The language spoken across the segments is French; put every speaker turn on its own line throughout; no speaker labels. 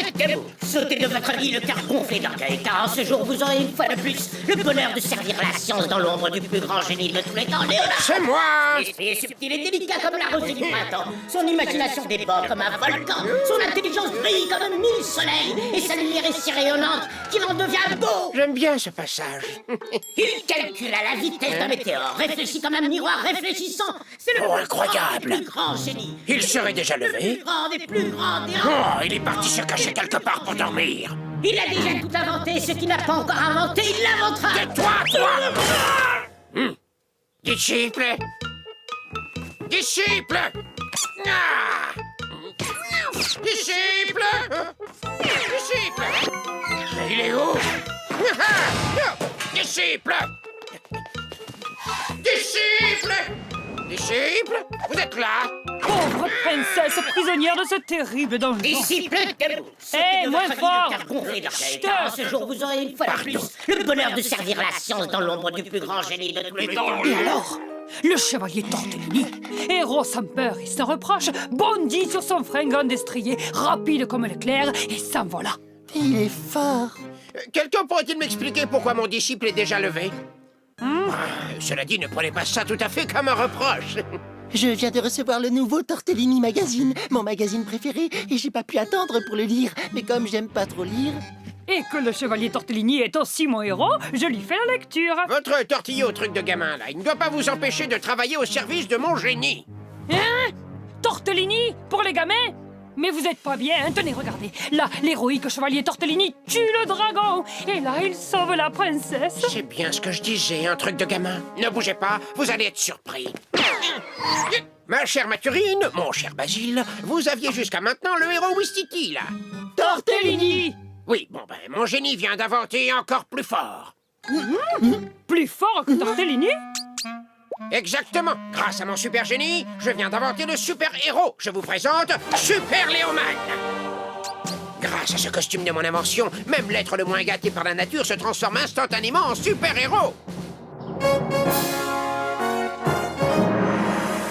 Prêtez-vous, sautez de votre lit le cœur gonflé d'orgueil, car en ce jour vous aurez une fois de plus le bonheur de servir la science dans l'ombre du plus grand génie de tous les temps, Léonard.
C'est moi!
L'esprit est subtil et délicat comme la rosée du printemps. Son imagination déborde comme un volcan. Son intelligence brille comme 1000 soleils. Et sa lumière est si rayonnante qu'il en devient beau.
J'aime bien ce passage.
Il calcule à la vitesse d'un météore, réfléchit comme un miroir réfléchissant. C'est le
Oh,
plus
incroyable.
grand, le plus grand génie.
Il serait déjà
Le
levé?
plus grand des plus grands des
Oh, il est parti se cacher quelque part pour dormir.
Il a déjà tout inventé, ce qu'il n'a pas encore inventé, il l'inventera.
Tais-toi, toi! Disciple! Disciple! Ah! Disciple! Disciple! Mais il est où? Disciple! Disciple! Disciple! Vous êtes là?
Pauvre princesse prisonnière de ce terrible donjon.
Disciple, debout.
Eh, moins fort.
Car gonflé d'orgueil,
Chut.
car en ce jour vous aurez une fois de plus le bonheur de servir la science dans l'ombre du plus grand génie de tous les temps.
Et alors, le chevalier Tortellini, héros sans peur et sans reproche, bondit sur son fringant destrier, rapide comme l'éclair, et s'envola.
Il est fort.
Quelqu'un pourrait-il m'expliquer pourquoi mon disciple est déjà levé? Cela dit, ne prenez pas ça tout à fait comme un reproche.
Je viens de recevoir le nouveau Tortellini Magazine, mon magazine préféré, et j'ai pas pu attendre pour le lire. Mais comme j'aime pas trop lire...
Et que le chevalier Tortellini est aussi mon héros, je lui fais la lecture.
Votre tortillot truc de gamin, là, il ne doit pas vous empêcher de travailler au service de mon génie.
Hein? Tortellini pour les gamins? Mais vous êtes pas bien, hein? Tenez, regardez. Là, l'héroïque chevalier Tortellini tue le dragon. Et là, il sauve la princesse.
C'est bien ce que je disais, un truc de gamin. Ne bougez pas, vous allez être surpris. Ma chère Mathurine, mon cher Basile, vous aviez jusqu'à maintenant le héros Ouistiti, là.
Tortellini!
Oui, bon ben, mon génie vient d'inventer encore plus fort.
Plus fort que Tortellini?
Exactement. Grâce à mon super génie, je viens d'inventer le super héros. Je vous présente Super Léoman. Grâce à ce costume de mon invention, même l'être le moins gâté par la nature se transforme instantanément en super héros.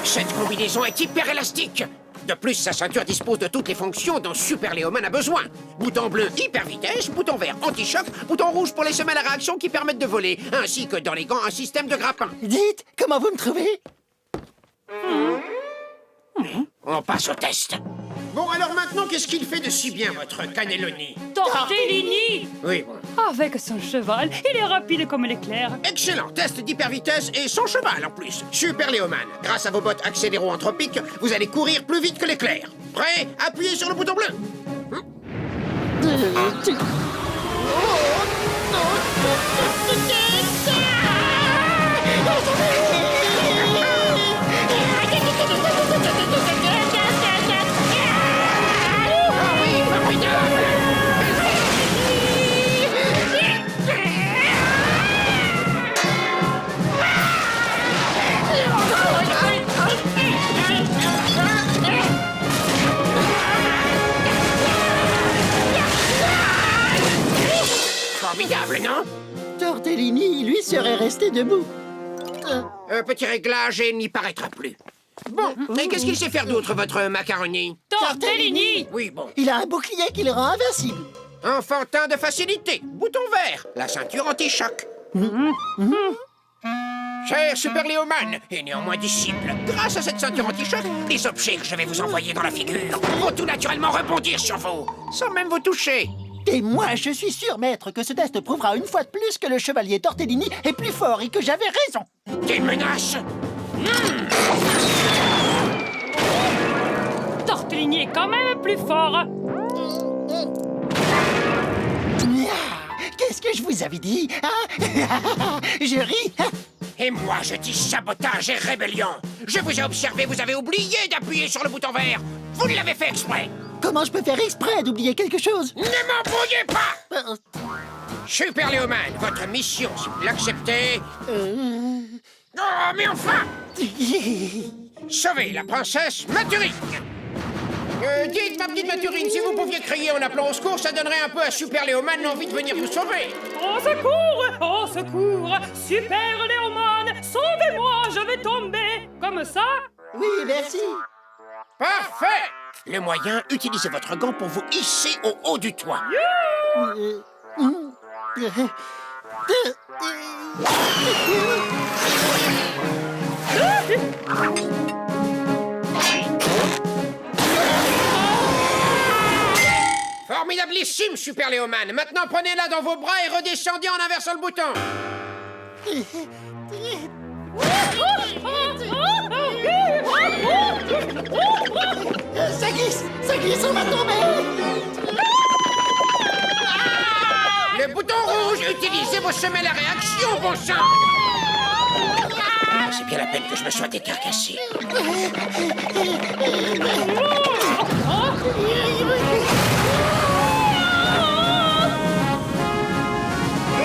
Cette combinaison est hyper élastique. De plus, sa ceinture dispose de toutes les fonctions dont Super Léoman a besoin. Bouton bleu, hyper vitesse, bouton vert, anti-choc, bouton rouge pour les semelles à réaction qui permettent de voler, ainsi que dans les gants, un système de grappin.
Dites, comment vous me trouvez?
On passe au test. Bon, alors maintenant, qu'est-ce qu'il fait de si bien, votre Cannelloni?
Tortellini!
Oui, bon.
Avec son cheval, il est rapide comme l'éclair.
Excellent, test d'hyper-vitesse et sans cheval en plus. Super Léoman, grâce à vos bottes accéléro-anthropiques, vous allez courir plus vite que l'éclair. Prêt? Appuyez sur le bouton bleu. Ah oui, formidable! Formidable, non?
Tortellini, lui, serait resté debout.
Petit réglage et il n'y paraîtra plus. Bon, et qu'est-ce qu'il sait faire d'autre, votre macaroni?
Tortellini!
Oui, bon.
Il a un bouclier qui le rend invincible.
Enfantin de facilité. Bouton vert. La ceinture anti-choc. Cher Super Léoman, et néanmoins disciple, grâce à cette ceinture anti-choc, les objets que je vais vous envoyer dans la figure vont tout naturellement rebondir sur vous, sans même vous toucher.
Et moi, je suis sûr, maître, que ce test prouvera une fois de plus que le chevalier Tortellini est plus fort et que j'avais raison.
Des menaces?
Tortellini est quand même plus fort.
Qu'est-ce que je vous avais dit, hein? Je ris, hein?
Et moi, je dis sabotage et rébellion. Je vous ai observé, vous avez oublié d'appuyer sur le bouton vert. Vous l'avez fait exprès.
Comment je peux faire exprès d'oublier quelque chose?
Ne m'embrouillez pas!
Euh,
Super Léoman, votre mission, si vous l'acceptez... Oh, mais enfin! Sauver la princesse Mathurine! Dites, ma petite Mathurine, si vous pouviez crier en appelant au secours, ça donnerait un peu à Super Léoman l'envie de venir vous sauver.
Au secours! Au secours! Super Léoman, sauvez-moi, je vais tomber! Comme ça?
Oui, merci.
Parfait! Le moyen, utilisez votre gant pour vous hisser au haut du toit. Formidablissime, Super Léoman. Maintenant, prenez-la dans vos bras et redescendez en inversant le bouton.
Ça glisse, on va tomber.
Le bouton rouge, utilisez vos semelles à réaction, bon sang. C'est bien la peine que je me sois décarcassé.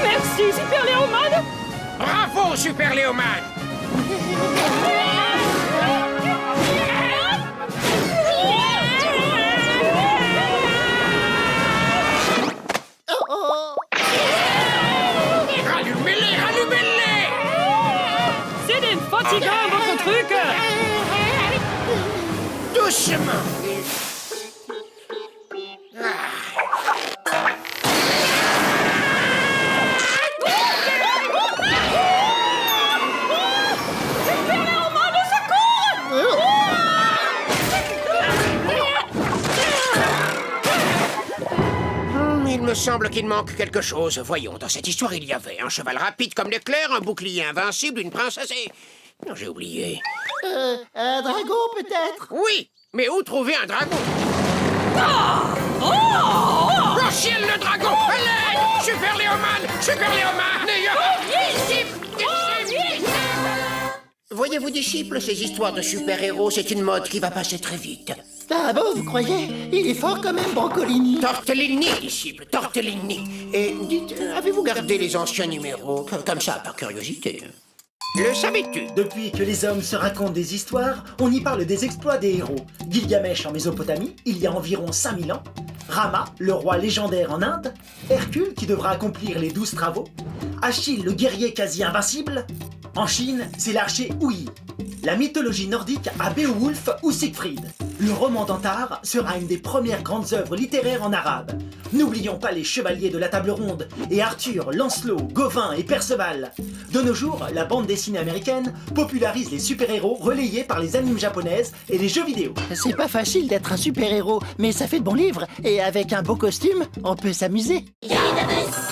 Merci, Super Léoman.
Bravo, Super Léoman. Rallumez-les, rallumez-les.
C'est des fatigants, votre truc.
Doucement. Il me semble qu'il manque quelque chose. Voyons, dans cette histoire, il y avait un cheval rapide comme l'éclair, un bouclier invincible, une princesse et... Non, j'ai oublié.
Un dragon, peut-être?
Oui, mais où trouver un dragon? Au ciel, le dragon! Allez! Super Léoman! Super Léoman! Voyez-vous, disciples, ces histoires de super-héros, c'est une mode qui va passer très vite.
Ah bon, vous croyez? Il est fort quand même, Brancolini.
Tortellini, disciples, Tortellini. Et dites, avez-vous gardé les anciens numéros? Comme ça, par curiosité. Le savais-tu?
Depuis que les hommes se racontent des histoires, on y parle des exploits des héros. Gilgamesh en Mésopotamie, il y a environ 5000 ans. Rama, le roi légendaire en Inde. Hercule, qui devra accomplir les 12 travaux. Achille, le guerrier quasi invincible. En Chine, c'est l'archer Houyi. La mythologie nordique a Beowulf ou Siegfried. Le roman d'Antar sera une des premières grandes œuvres littéraires en arabe. N'oublions pas les chevaliers de la table ronde et Arthur, Lancelot, Gauvin et Perceval. De nos jours, la bande dessinée américaine popularise les super-héros relayés par les animes japonaises et les jeux vidéo.
C'est pas facile d'être un super-héros, mais ça fait de bons livres. Et avec un beau costume, on peut s'amuser.
Unanimous